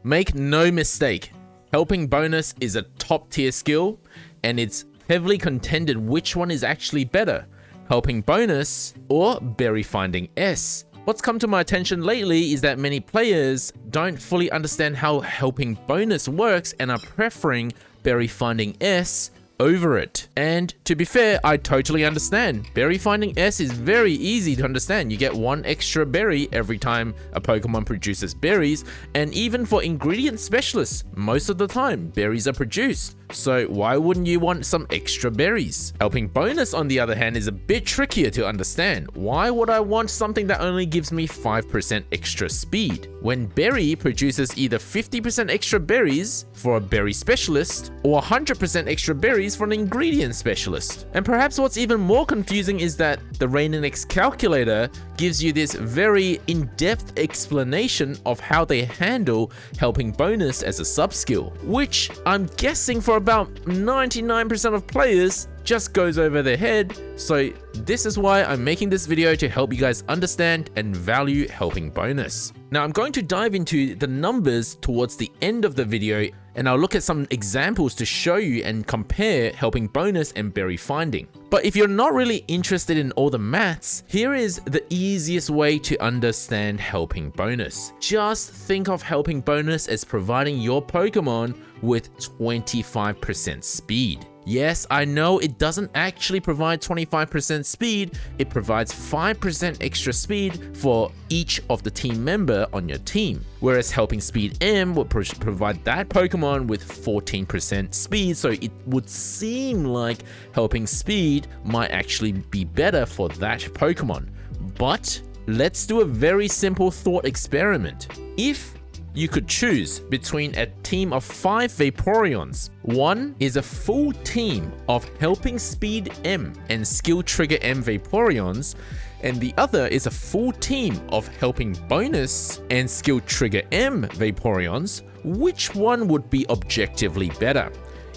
Make no mistake, helping bonus is a top tier skill, and it's heavily contended which one is actually better, helping bonus or berry finding S. What's come to my attention lately is that many players don't fully understand how helping bonus works and are preferring berry finding S over it. And to be fair, I totally understand. Berry finding S is very easy to understand. You get one extra berry every time a Pokemon produces berries, and even for ingredient specialists, most of the time berries are produced. So why wouldn't you want some extra berries? Helping bonus, on the other hand, is a bit trickier to understand. Why would I want something that only gives me 5% extra speed, when berry produces either 50% extra berries for a berry specialist or 100% extra berries for an ingredient specialist? And perhaps what's even more confusing is that the Rainix calculator gives you this very in-depth explanation of how they handle helping bonus as a sub-skill, which I'm guessing for about 99% of players just goes over their head. So this is why I'm making this video, to help you guys understand and value helping bonus. Now I'm going to dive into the numbers towards the end of the video, and I'll look at some examples to show you and compare helping bonus and berry finding. But if you're not really interested in all the maths, here is the easiest way to understand helping bonus. Just think of helping bonus as providing your Pokemon with 25% speed. Yes, I know it doesn't actually provide 25% speed, it provides 5% extra speed for each of the team member on your team. Whereas helping speed M would provide that Pokemon with 14% speed, so it would seem like helping speed might actually be better for that Pokemon. But let's do a very simple thought experiment. If you could choose between a team of 5 Vaporeons. One is a full team of Helping Speed M and Skill Trigger M Vaporeons, and the other is a full team of Helping Bonus and Skill Trigger M Vaporeons. Which one would be objectively better?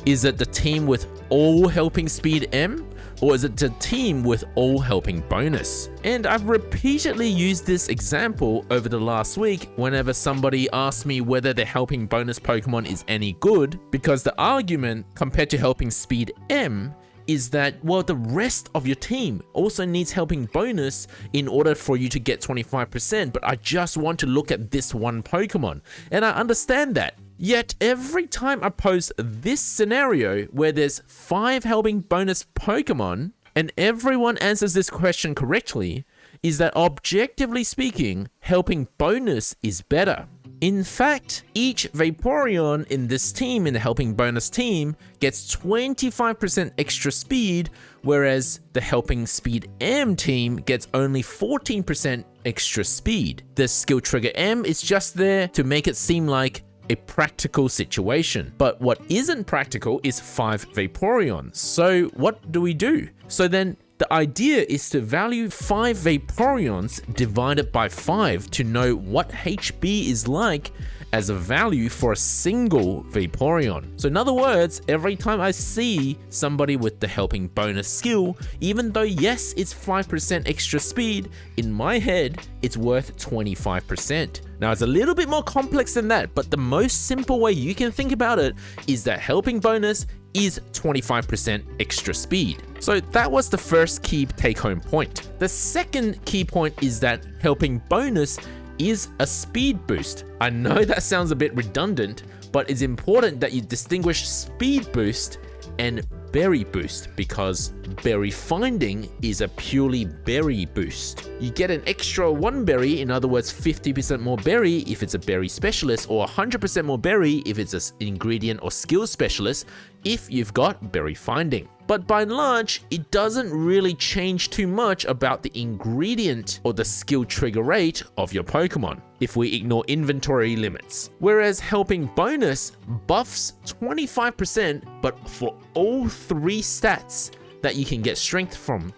Is it the team with all Helping Speed M? Or is it the team with all helping bonus? And I've repeatedly used this example over the last week whenever somebody asks me whether the helping bonus Pokemon is any good, because the argument compared to helping speed M is that, well, the rest of your team also needs helping bonus in order for you to get 25%, but I just want to look at this one Pokemon. And I understand that. Yet every time I pose this scenario where there's 5 helping bonus Pokemon and everyone answers this question correctly, is that objectively speaking, helping bonus is better. In fact, each Vaporeon in this team, in the helping bonus team, gets 25% extra speed, whereas the helping speed M team gets only 14% extra speed. The skill trigger M is just there to make it seem like a practical situation. But what isn't practical is 5 Vaporeons. So what do? So then the idea is to value 5 Vaporeons divided by 5 to know what HB is like as a value for a single Vaporeon. So in other words, every time I see somebody with the helping bonus skill, even though yes, it's 5% extra speed, in my head, it's worth 25%. Now it's a little bit more complex than that, but the most simple way you can think about it is that helping bonus is 25% extra speed. So that was the first key take-home point. The second key point is that helping bonus is a speed boost. I know that sounds a bit redundant, but it's important that you distinguish speed boost and berry boost, because berry finding is a purely berry boost. You get an extra 1 berry, in other words 50% more berry if it's a berry specialist, or 100% more berry if it's an ingredient or skill specialist if you've got berry finding. But by and large, it doesn't really change too much about the ingredient or the skill trigger rate of your Pokemon if we ignore inventory limits. Whereas helping bonus buffs 25%, but for all 3 stats that you can get strength from: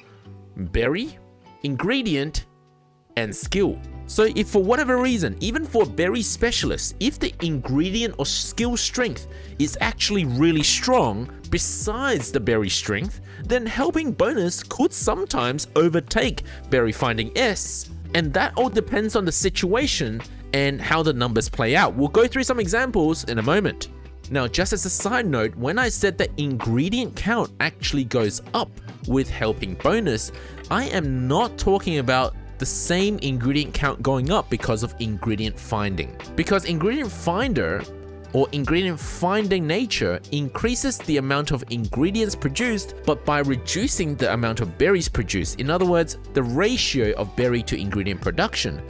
berry, ingredient, and skill. So if for whatever reason, even for berry specialists, if the ingredient or skill strength is actually really strong besides the berry strength, then helping bonus could sometimes overtake berry finding S. And that all depends on the situation and how the numbers play out. We'll go through some examples in a moment. Now, just as a side note, when I said that ingredient count actually goes up with helping bonus, I am not talking about the same ingredient count going up because of ingredient finding. Because ingredient finder or ingredient finding nature increases the amount of ingredients produced, but by reducing the amount of berries produced. In other words, the ratio of berry to ingredient production.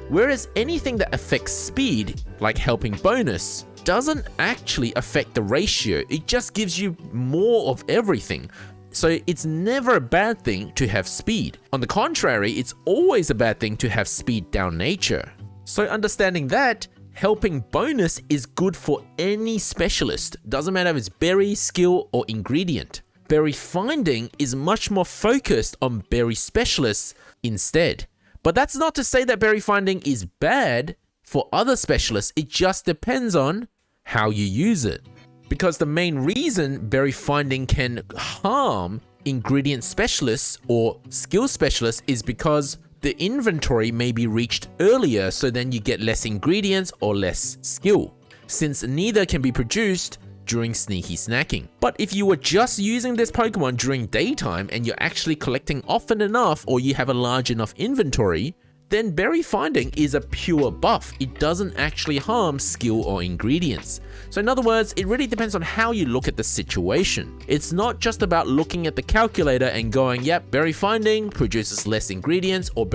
Whereas anything that affects speed, like helping bonus, doesn't actually affect the ratio. It just gives you more of everything. So it's never a bad thing to have speed. On the contrary, it's always a bad thing to have speed down nature. So understanding that, helping bonus is good for any specialist. Doesn't matter if it's berry, skill, or ingredient. Berry finding is much more focused on berry specialists instead. But that's not to say that berry finding is bad for other specialists. It just depends on how you use it. Because the main reason berry finding can harm ingredient specialists or skill specialists is because the inventory may be reached earlier, so then you get less ingredients or less skill, since neither can be produced during sneaky snacking. But if you were just using this Pokemon during daytime and you're actually collecting often enough, or you have a large enough inventory, then berry finding is a pure buff. It doesn't actually harm skill or ingredients. So in other words, it really depends on how you look at the situation. It's not just about looking at the calculator and going, yep, berry finding produces less ingredients, or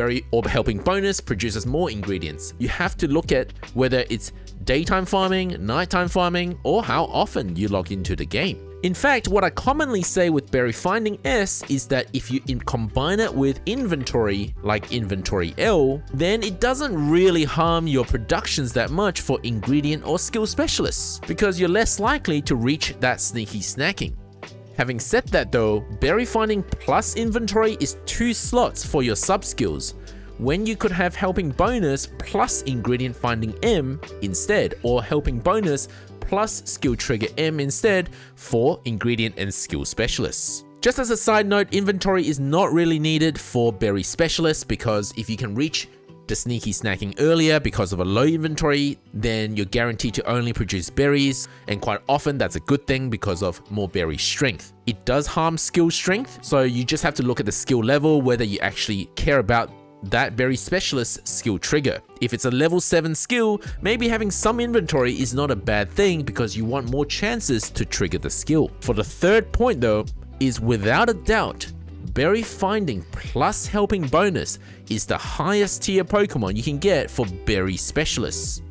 helping bonus produces more ingredients. You have to look at whether it's daytime farming, nighttime farming, or how often you log into the game. In fact, what I commonly say with berry finding S is that if you combine it with inventory, like inventory L, then it doesn't really harm your productions that much for ingredient or skill specialists, because you're less likely to reach that sneaky snacking. Having said that though, berry finding plus inventory is 2 slots for your sub-skills, when you could have helping bonus plus ingredient finding M instead, or helping bonus plus skill trigger M instead for ingredient and skill specialists. Just as a side note, inventory is not really needed for berry specialists, because if you can reach the sneaky snacking earlier because of a low inventory, then you're guaranteed to only produce berries, and quite often that's a good thing because of more berry strength. It does harm skill strength, so you just have to look at the skill level, whether you actually care about that berry specialist skill trigger. If it's a level 7 skill, maybe having some inventory is not a bad thing, because you want more chances to trigger the skill. For the third point though, is without a doubt, berry finding plus helping bonus is the highest tier Pokemon you can get for berry specialists.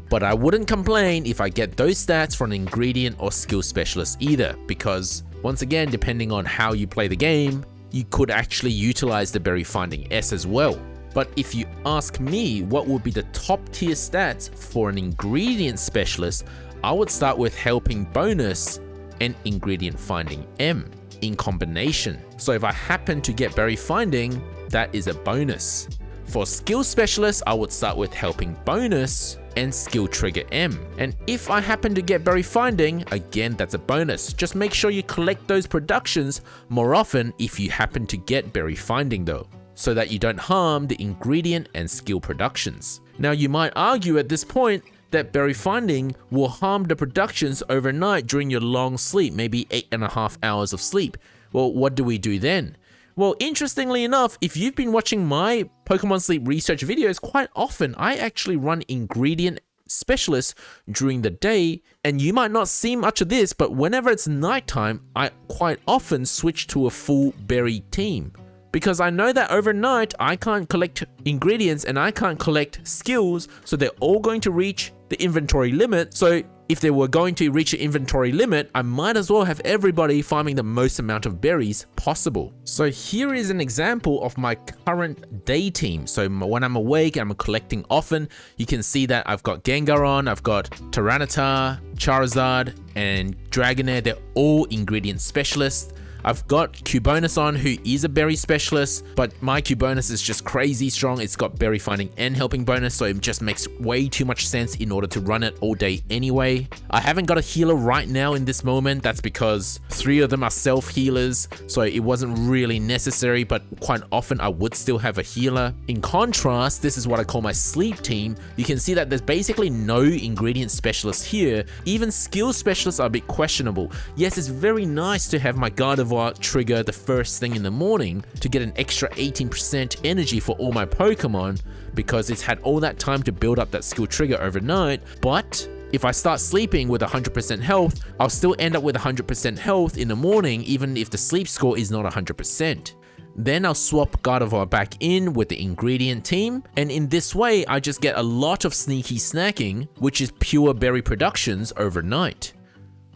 But I wouldn't complain if I get those stats for an ingredient or skill specialist either, because once again, depending on how you play the game, you could actually utilize the berry finding S as well. But if you ask me what would be the top tier stats for an ingredient specialist, I would start with helping bonus and ingredient finding M in combination. So if I happen to get berry finding, that is a bonus. For skill specialists, I would start with helping bonus and skill trigger M. And if I happen to get berry finding, again, that's a bonus. Just make sure you collect those productions more often if you happen to get berry finding though, so that you don't harm the ingredient and skill productions. Now you might argue at this point that berry finding will harm the productions overnight during your long sleep, maybe 8.5 hours of sleep. Well, what do we do then? Well, interestingly enough, if you've been watching my Pokemon Sleep research videos, quite often I actually run ingredient specialists during the day, and you might not see much of this, but whenever it's nighttime, I quite often switch to a full berry team. Because I know that overnight I can't collect ingredients and I can't collect skills, so they're all going to reach the inventory limit. So if they were going to reach the inventory limit, I might as well have everybody farming the most amount of berries possible. So here is an example of my current day team. So when I'm awake, I'm collecting often. You can see that I've got Gengaron, I've got Tyranitar, Charizard, and Dragonair. They're all ingredient specialists. I've got Cubonus on, who is a berry specialist, but my Cubonus is just crazy strong. It's got berry finding and helping bonus, so it just makes way too much sense in order to run it all day anyway. I haven't got a healer right now in this moment. That's because 3 of them are self-healers, so it wasn't really necessary, but quite often I would still have a healer. In contrast, this is what I call my sleep team. You can see that there's basically no ingredient specialists here. Even skill specialists are a bit questionable. Yes, it's very nice to have my Gardevoir trigger the first thing in the morning to get an extra 18% energy for all my Pokemon, because it's had all that time to build up that skill trigger overnight. But if I start sleeping with 100% health, I'll still end up with 100% health in the morning, even if the sleep score is not 100%. Then I'll swap Gardevoir back in with the ingredient team, and in this way I just get a lot of sneaky snacking, which is pure berry productions overnight.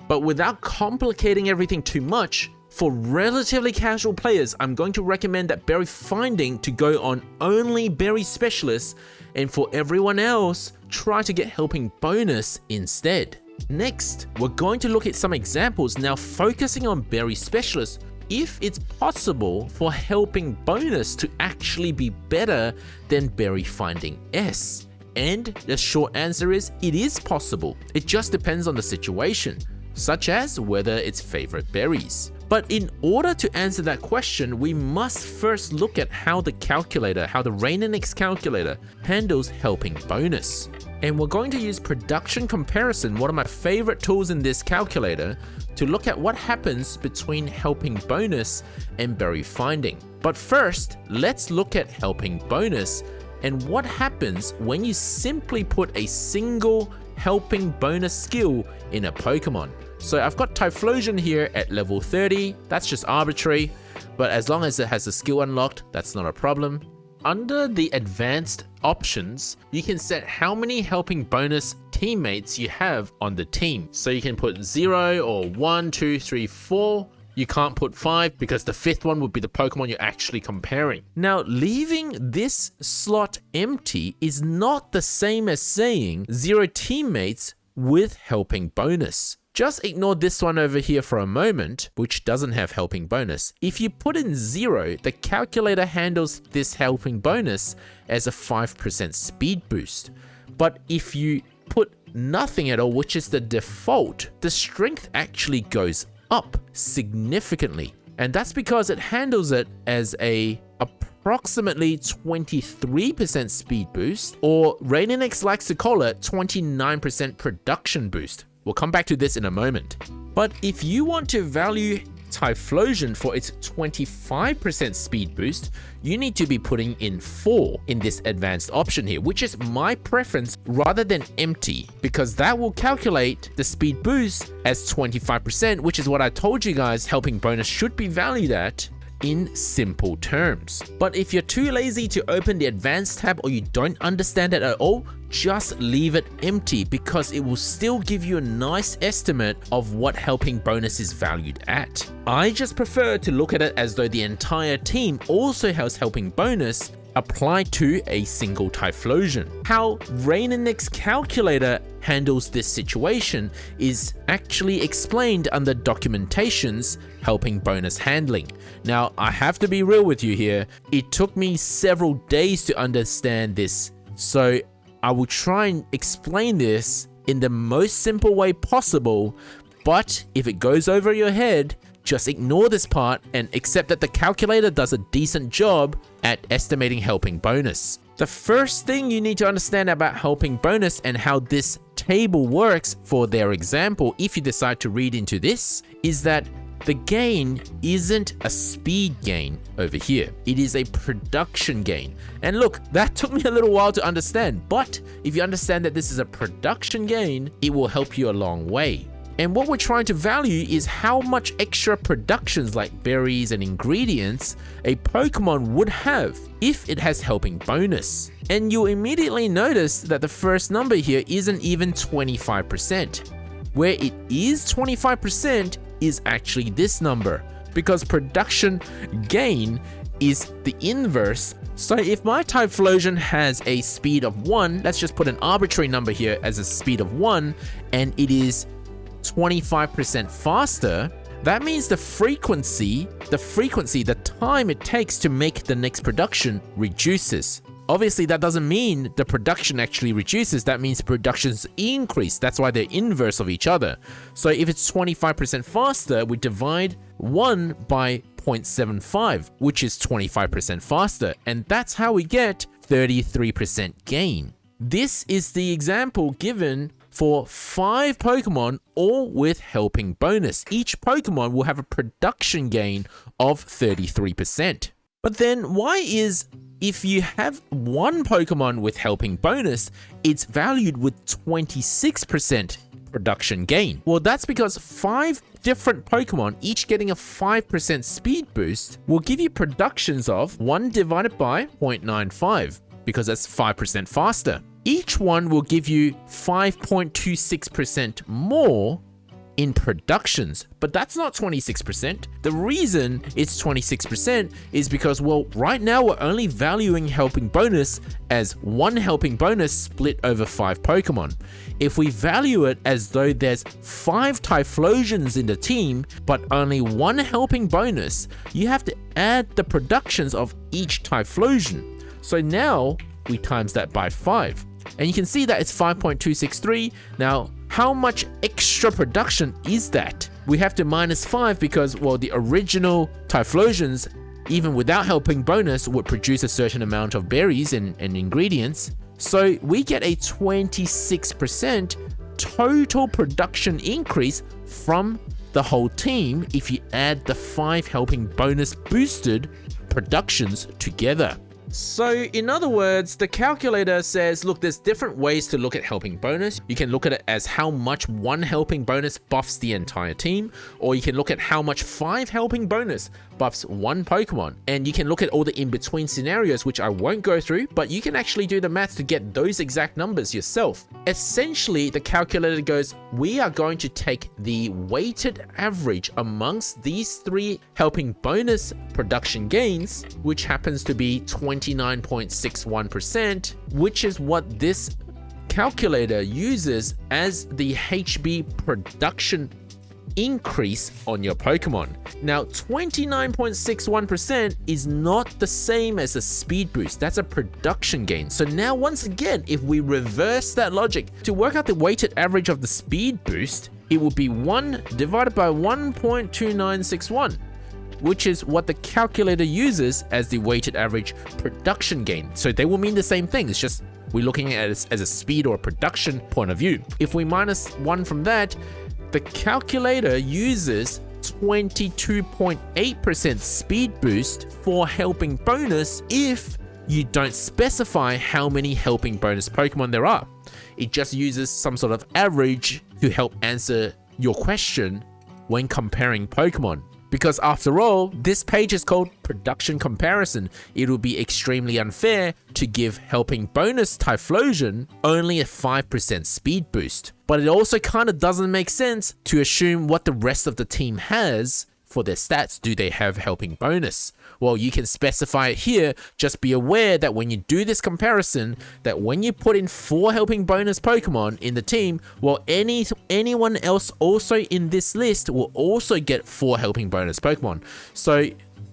But without complicating everything too much, for relatively casual players, I'm going to recommend that berry finding to go on only berry specialists, and for everyone else, try to get helping bonus instead. Next, we're going to look at some examples now focusing on berry specialists, if it's possible for helping bonus to actually be better than berry finding S. And the short answer is, it is possible. It just depends on the situation, such as whether it's favorite berries. But in order to answer that question, we must first look at how the Rainonix calculator handles helping bonus. And we're going to use production comparison, one of my favorite tools in this calculator, to look at what happens between helping bonus and berry finding. But first, let's look at helping bonus and what happens when you simply put a single helping bonus skill in a Pokemon. So I've got Typhlosion here at level 30, that's just arbitrary, but as long as it has a skill unlocked, that's not a problem. Under the advanced options, you can set how many helping bonus teammates you have on the team. So you can put 0 or 1, 2, 3, 4. You can't put 5 because the 5th one would be the Pokemon you're actually comparing. Now, leaving this slot empty is not the same as saying 0 teammates with helping bonus. Just ignore this one over here for a moment, which doesn't have helping bonus. If you put in 0, the calculator handles this helping bonus as a 5% speed boost. But if you put nothing at all, which is the default, the strength actually goes up significantly. And that's because it handles it as a approximately 23% speed boost, or Rainonix likes to call it 29% production boost. We'll come back to this in a moment. But if you want to value Typhlosion for its 25% speed boost, you need to be putting in 4 in this advanced option here, which is my preference rather than empty, because that will calculate the speed boost as 25%, which is what I told you guys helping bonus should be valued at in simple terms. But if you're too lazy to open the advanced tab or you don't understand it at all, just leave it empty, because it will still give you a nice estimate of what helping bonus is valued at. I just prefer to look at it as though the entire team also has helping bonus applied to a single Typhlosion. How Rainonix calculator handles this situation is actually explained under documentation's helping bonus handling. Now, I have to be real with you here. It took me several days to understand this, so I will try and explain this in the most simple way possible, but if it goes over your head, just ignore this part and accept that the calculator does a decent job at estimating helping bonus. The first thing you need to understand about helping bonus and how this table works for their example, if you decide to read into this, is that the gain isn't a speed gain over here. It is a production gain. And look, that took me a little while to understand, but if you understand that this is a production gain, it will help you a long way. And what we're trying to value is how much extra productions like berries and ingredients a Pokemon would have if it has helping bonus. And you'll immediately notice that the first number here isn't even 25%. Where it is 25% is actually this number, because production gain is the inverse. So if my Typhlosion has a speed of 1, let's just put an arbitrary number here as a speed of 1, and it is 25% faster, that means the frequency, the time it takes to make the next production reduces. Obviously, that doesn't mean the production actually reduces. That means productions increase. That's why they're inverse of each other. So if it's 25% faster, we divide 1 by 0.75, which is 25% faster. And that's how we get 33% gain. This is the example given for 5 Pokemon, all with helping bonus. Each Pokemon will have a production gain of 33%. But then why is, if you have 1 Pokemon with helping bonus, it's valued with 26% production gain? Well, that's because 5 different Pokemon, each getting a 5% speed boost, will give you productions of 1 divided by 0.95, because that's 5% faster. Each one will give you 5.26% more in productions, but that's not 26%. The reason it's 26% is because, well, right now we're only valuing helping bonus as 1 helping bonus split over 5 Pokemon. If we value it as though there's 5 Typhlosions in the team, but only 1 helping bonus, you have to add the productions of each Typhlosion. So now we times that by 5. And you can see that it's 5.263. Now, how much extra production is that? We have to minus 5 because, well, the original Typhlosions, even without helping bonus, would produce a certain amount of berries and ingredients. So we get a 26% total production increase from the whole team if you add the 5 helping bonus boosted productions together. So in other words, the calculator says, look, there's different ways to look at helping bonus. You can look at it as how much 1 helping bonus buffs the entire team, or you can look at how much 5 helping bonus buffs 1 Pokemon. And you can look at all the in-between scenarios, which I won't go through, but you can actually do the maths to get those exact numbers yourself. Essentially, the calculator goes, we are going to take the weighted average amongst these 3 helping bonus production gains, which happens to be 29.61%, which is what this calculator uses as the HB production increase on your Pokemon. Now, 29.61% is not the same as a speed boost. That's a production gain. So now, once again, if we reverse that logic to work out the weighted average of the speed boost, it would be 1 divided by 1.2961. which is what the calculator uses as the weighted average production gain. So they will mean the same thing. It's just we're looking at it as a speed or production point of view. If we minus 1 from that, the calculator uses 22.8% speed boost for helping bonus if you don't specify how many helping bonus Pokemon there are. It just uses some sort of average to help answer your question when comparing Pokemon. Because after all, this page is called production comparison. It would be extremely unfair to give helping bonus Typhlosion only a 5% speed boost. But it also kind of doesn't make sense to assume what the rest of the team has for their stats. Do they have helping bonus? Well, you can specify it here. Just be aware that when you do this comparison, that when you put in 4 helping bonus Pokemon in the team, well, anyone else also in this list will also get 4 helping bonus Pokemon. So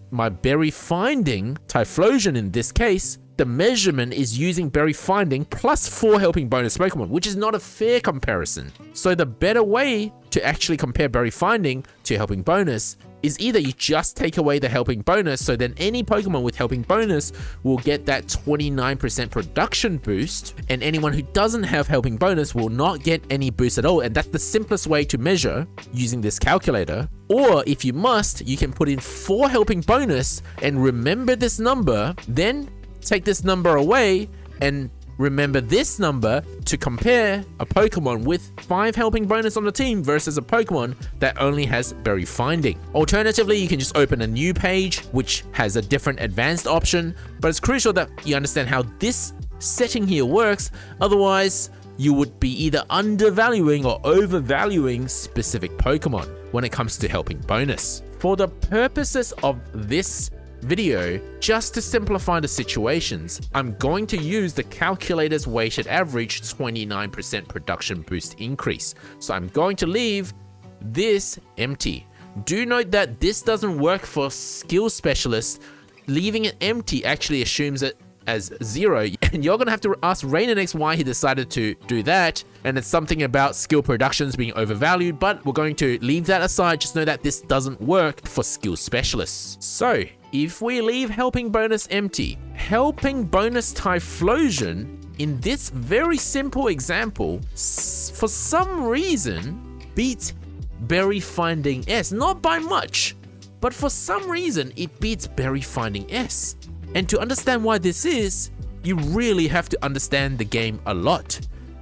my berry finding Typhlosion in this case, the measurement is using berry finding plus 4 helping bonus Pokemon, which is not a fair comparison. So the better way to actually compare berry finding to helping bonus is either you just take away the helping bonus, so then any Pokemon with helping bonus will get that 29% production boost, and anyone who doesn't have helping bonus will not get any boost at all. And that's the simplest way to measure using this calculator. Or if you must, you can put in 4 helping bonus and remember this number, then take this number away and remember this number to compare a Pokemon with 5 helping bonus on the team versus a Pokemon that only has berry finding. Alternatively, you can just open a new page which has a different advanced option, but it's crucial that you understand how this setting here works. Otherwise, you would be either undervaluing or overvaluing specific Pokemon when it comes to helping bonus. For the purposes of this video, just to simplify the situations, I'm going to use the calculator's weighted average 29% production boost increase. So I'm going to leave this empty. Do note that this doesn't work for skill specialists. Leaving it empty actually assumes it as 0, and you're gonna have to ask Rainanix why he decided to do that, and it's something about skill productions being overvalued, but we're going to leave that aside. Just know that this doesn't work for skill specialists. So if we leave helping bonus empty, helping bonus Typhlosion in this very simple example for some reason beats Berry Finding S, not by much, but for some reason it beats Berry Finding S. And to understand why this is, you really have to understand the game a lot.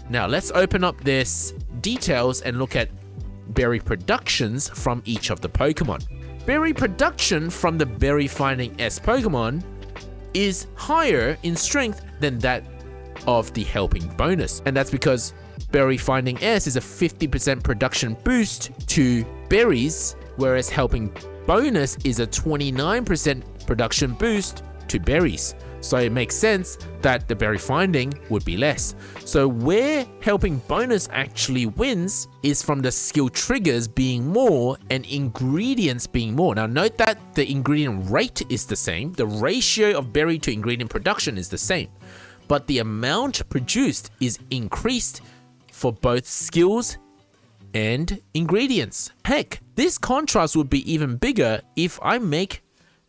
Now let's open up this details and look at berry productions from each of the Pokemon. Berry production from the Berry Finding S Pokemon is higher in strength than that of the helping bonus. And that's because Berry Finding S is a 50% production boost to berries, whereas helping bonus is a 29% production boost to berries. So it makes sense that the berry finding would be less. So where helping bonus actually wins is from the skill triggers being more and ingredients being more. Now note that the ingredient rate is the same, the ratio of berry to ingredient production is the same, but the amount produced is increased for both skills and ingredients. Heck, this contrast would be even bigger if I make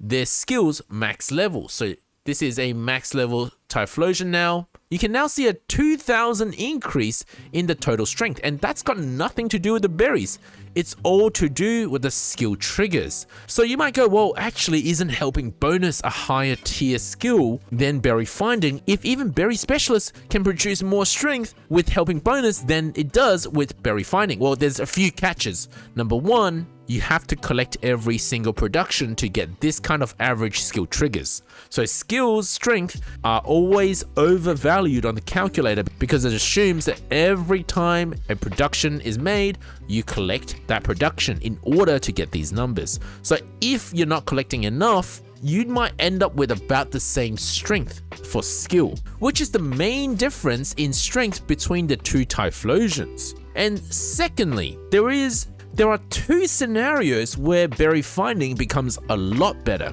their skills max level. So this is a max level Typhlosion now. You can now see a 2000 increase in the total strength, and that's got nothing to do with the berries. It's all to do with the skill triggers. So you might go, well, actually isn't helping bonus a higher tier skill than berry finding if even berry specialists can produce more strength with helping bonus than it does with berry finding? Well, there's a few catches. Number one, you have to collect every single production to get this kind of average skill triggers. So skills strength are always overvalued on the calculator because it assumes that every time a production is made, you collect that production in order to get these numbers. So if you're not collecting enough, you might end up with about the same strength for skill, which is the main difference in strength between the two Typhlosians. And secondly, there are two scenarios where berry finding becomes a lot better.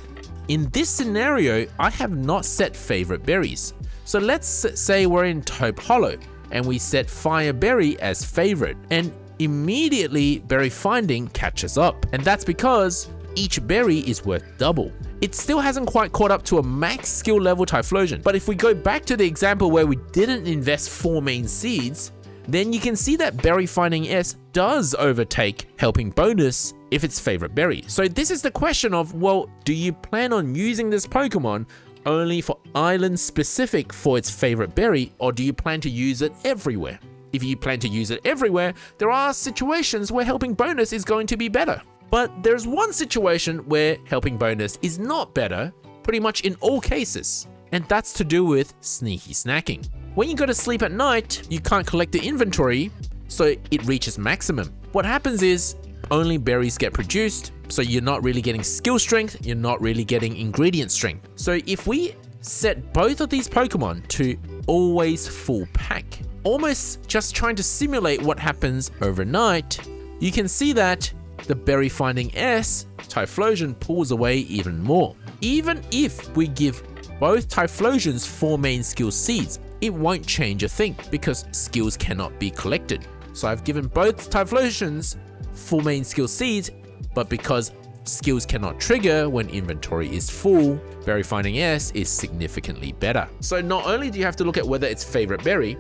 In this scenario, I have not set favorite berries. So let's say we're in Taupe Hollow and we set Fire Berry as favorite, and immediately berry finding catches up. And that's because each berry is worth double. It still hasn't quite caught up to a max skill level Typhlosion. But if we go back to the example where we didn't invest 4 main seeds, then you can see that berry finding S does overtake helping bonus if it's favorite berry. So this is the question of, well, do you plan on using this Pokemon only for island specific for its favorite berry, or do you plan to use it everywhere? If you plan to use it everywhere, there are situations where helping bonus is going to be better. But there's one situation where helping bonus is not better, pretty much in all cases, and that's to do with sneaky snacking. When you go to sleep at night, you can't collect the inventory, so it reaches maximum. What happens is only berries get produced, so you're not really getting skill strength, you're not really getting ingredient strength. So if we set both of these Pokemon to always full pack, almost just trying to simulate what happens overnight, you can see that the berry finding S Typhlosion pulls away even more. Even if we give both Typhlosians 4 main skill seeds, it won't change a thing because skills cannot be collected. So I've given both Typhlosians 4 main skill seeds, but because skills cannot trigger when inventory is full, berry finding S is significantly better. So not only do you have to look at whether it's favorite berry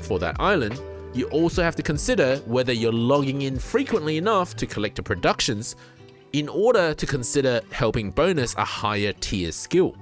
for that island, you also have to consider whether you're logging in frequently enough to collect the productions in order to consider helping bonus a higher tier skill.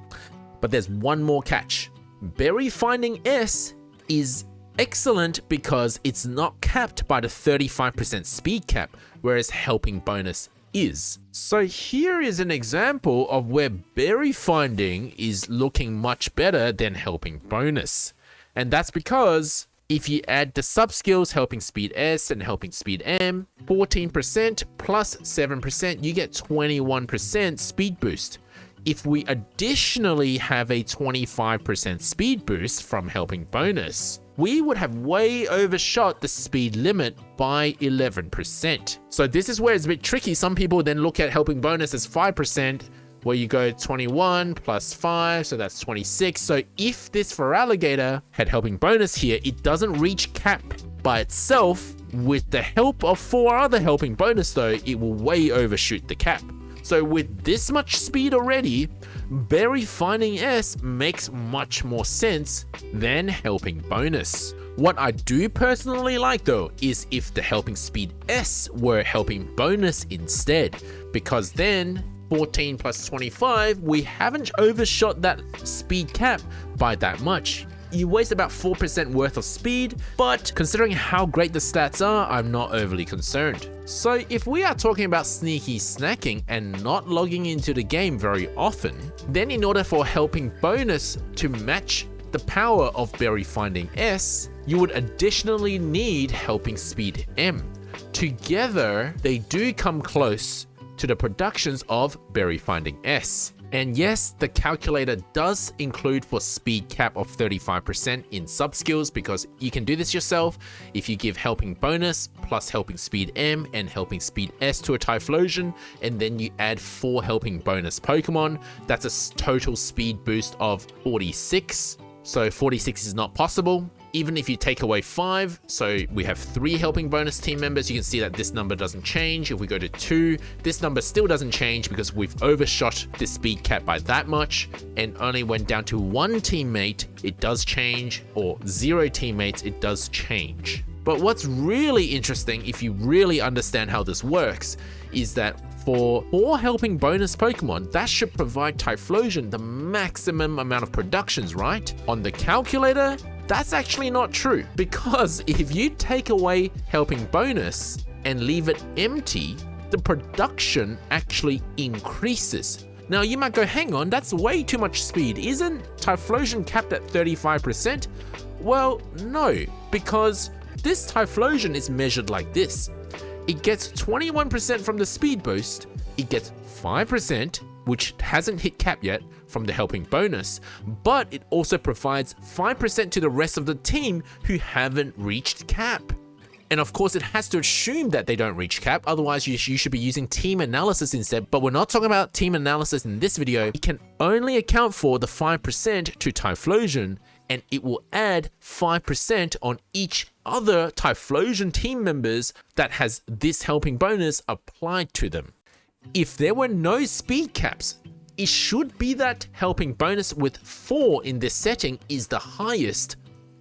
But there's one more catch. Berry finding S is excellent because it's not capped by the 35% speed cap, whereas helping bonus is. So here is an example of where berry finding is looking much better than helping bonus. And that's because if you add the sub-skills helping speed S and helping speed M, 14% plus 7%, you get 21% speed boost. If we additionally have a 25% speed boost from helping bonus, we would have way overshot the speed limit by 11%. So this is where it's a bit tricky. Some people then look at helping bonus as 5%, where you go 21 plus 5, so that's 26. So if this Feraligatr had helping bonus here, it doesn't reach cap by itself. With the help of 4 other helping bonus though, it will way overshoot the cap. So with this much speed already, Berry Finding S makes much more sense than helping bonus. What I do personally like though is if the helping speed S were helping bonus instead, because then 14 plus 25, we haven't overshot that speed cap by that much. You waste about 4% worth of speed, but considering how great the stats are, I'm not overly concerned. So if we are talking about sneaky snacking and not logging into the game very often, then in order for helping bonus to match the power of Berry Finding S, you would additionally need helping speed M. Together, they do come close to the productions of Berry Finding S. And yes, the calculator does include for speed cap of 35% in sub skills, because you can do this yourself if you give helping bonus plus helping speed M and helping speed S to a Typhlosion, and then you add 4 helping bonus Pokemon. That's a total speed boost of 46. So 46 is not possible. Even if you take away 5, so we have 3 helping bonus team members, you can see that this number doesn't change. If we go to 2, this number still doesn't change because we've overshot the speed cap by that much, and only when down to 1 teammate, it does change, or 0 teammates, it does change. But what's really interesting, if you really understand how this works, is that for 4 helping bonus Pokemon, that should provide Typhlosion the maximum amount of productions, right? On the calculator, that's actually not true, because if you take away helping bonus and leave it empty, the production actually increases. Now you might go, hang on, that's way too much speed. Isn't Typhlosion capped at 35%? Well, no, because this Typhlosion is measured like this. It gets 21% from the speed boost, it gets 5%, which hasn't hit cap yet, from the helping bonus, but it also provides 5% to the rest of the team who haven't reached cap. And of course, it has to assume that they don't reach cap, otherwise you should be using team analysis instead, but we're not talking about team analysis in this video. It can only account for the 5% to Typhlosion, and it will add 5% on each other Typhlosion team members that has this helping bonus applied to them. If there were no speed caps, it should be that helping bonus with 4 in this setting is the highest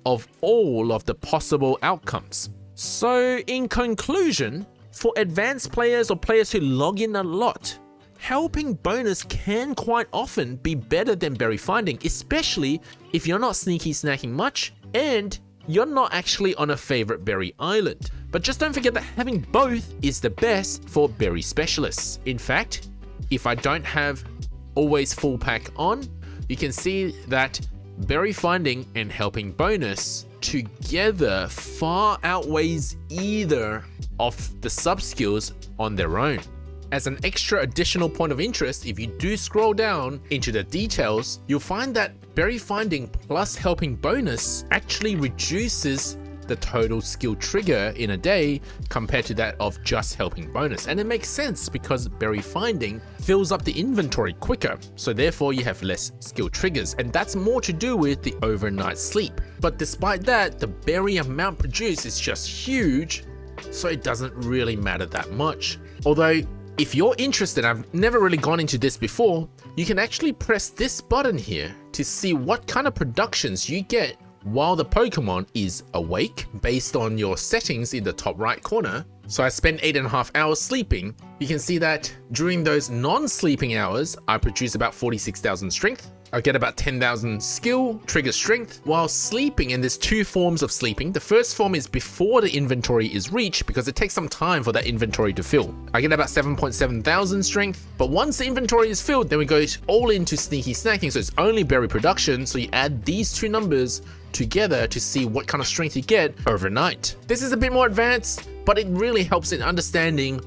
of all of the possible outcomes. So in conclusion, for advanced players or players who log in a lot, helping bonus can quite often be better than berry finding, especially if you're not sneaky snacking much and you're not actually on a favorite berry island. But just don't forget that having both is the best for berry specialists. In fact, if I don't have always full pack on, you can see that berry finding and helping bonus together far outweighs either of the sub skills on their own. As an extra additional point of interest, if you do scroll down into the details, you'll find that berry finding plus helping bonus actually reduces the total skill trigger in a day compared to that of just helping bonus. And it makes sense because berry finding fills up the inventory quicker, so therefore you have less skill triggers, and that's more to do with the overnight sleep. But despite that, the berry amount produced is just huge, so it doesn't really matter that much. Although if you're interested, I've never really gone into this before, you can actually press this button here to see what kind of productions you get while the Pokemon is awake based on your settings in the top right corner. So I spent 8.5 hours sleeping. You can see that during those non-sleeping hours, I produce about 46,000 strength. I get about 10,000 skill, trigger strength, while sleeping. And there's 2 forms of sleeping. The first form is before the inventory is reached, because it takes some time for that inventory to fill. I get about 7.7 thousand strength, but once the inventory is filled, then we go all into sneaky snacking, so it's only berry production. So you add these 2 numbers together to see what kind of strength you get overnight. This is a bit more advanced, but it really helps in understanding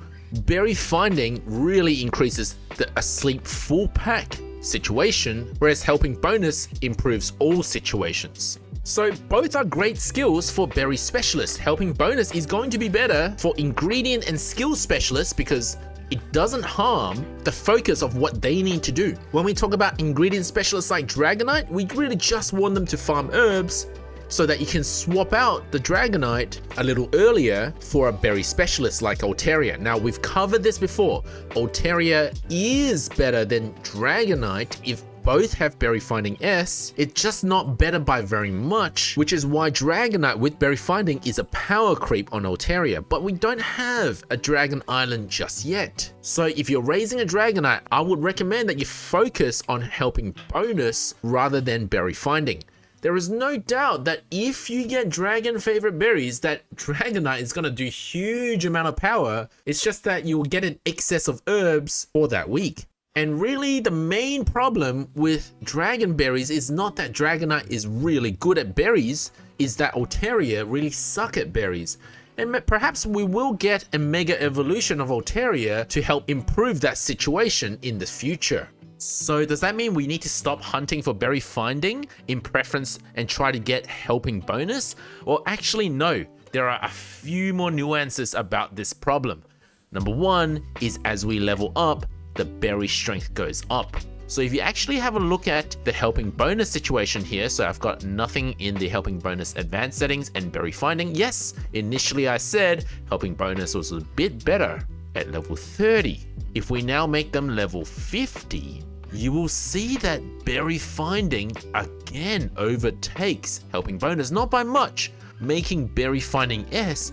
berry finding really increases the asleep full pack situation, whereas helping bonus improves all situations. So both are great skills for berry specialist. Helping bonus is going to be better for ingredient and skill specialists because it doesn't harm the focus of what they need to do. When we talk about ingredient specialists like Dragonite, we really just want them to farm herbs so that you can swap out the Dragonite a little earlier for a berry specialist like Altaria. Now, we've covered this before. Altaria is better than Dragonite if both have berry finding S. It's just not better by very much, which is why Dragonite with berry finding is a power creep on Altaria, but we don't have a Dragon Island just yet. So if you're raising a Dragonite, I would recommend that you focus on helping bonus rather than berry finding. There is no doubt that if you get dragon favorite berries, that Dragonite is going to do huge amount of power. It's just that you'll get an excess of herbs for that week. And really the main problem with dragon berries is not that Dragonite is really good at berries, is that Altaria really suck at berries. And perhaps we will get a mega evolution of Altaria to help improve that situation in the future. So does that mean we need to stop hunting for berry finding in preference and try to get helping bonus? Or actually no, there are a few more nuances about this problem. Number one is as we level up, the berry strength goes up. So if you actually have a look at the helping bonus situation here, so I've got nothing in the helping bonus advanced settings and berry finding. Yes, initially I said helping bonus was a bit better at level 30. If we now make them level 50, you will see that berry finding again overtakes helping bonus, not by much, making berry finding S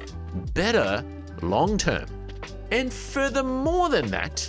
better long term. And furthermore than that,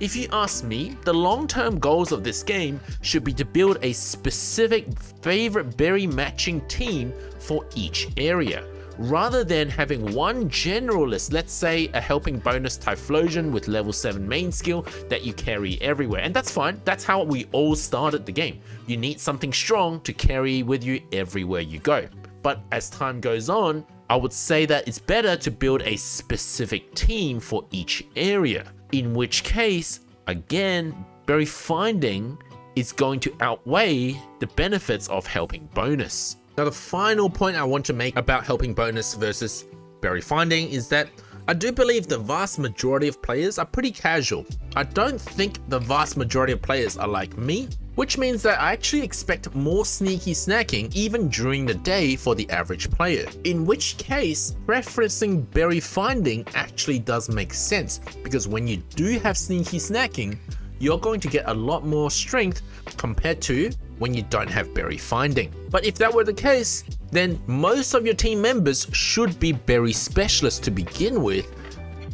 if you ask me, the long-term goals of this game should be to build a specific favorite berry matching team for each area, rather than having one generalist, let's say a helping bonus Typhlosion with level 7 main skill that you carry everywhere. And that's fine, that's how we all started the game. You need something strong to carry with you everywhere you go. But as time goes on, I would say that it's better to build a specific team for each area. In which case, again, berry finding is going to outweigh the benefits of helping bonus. Now, the final point I want to make about helping bonus versus berry finding is that I do believe the vast majority of players are pretty casual. I don't think the vast majority of players are like me, which means that I actually expect more sneaky snacking even during the day for the average player. In which case, preferencing berry finding actually does make sense, because when you do have sneaky snacking, you're going to get a lot more strength compared to when you don't have berry finding. But if that were the case, then most of your team members should be berry specialists to begin with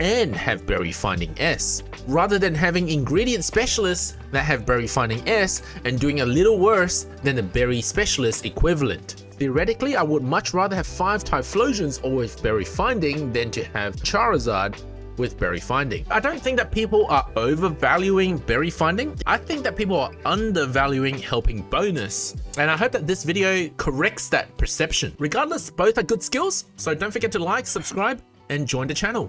and have berry finding S, rather than having ingredient specialists that have berry finding S and doing a little worse than the berry specialist equivalent. Theoretically, I would much rather have 5 Typhlosions all with berry finding than to have Charizard with berry finding. I don't think that people are overvaluing berry finding. I think that people are undervaluing helping bonus. And I hope that this video corrects that perception. Regardless, both are good skills, so don't forget to like, subscribe, and join the channel.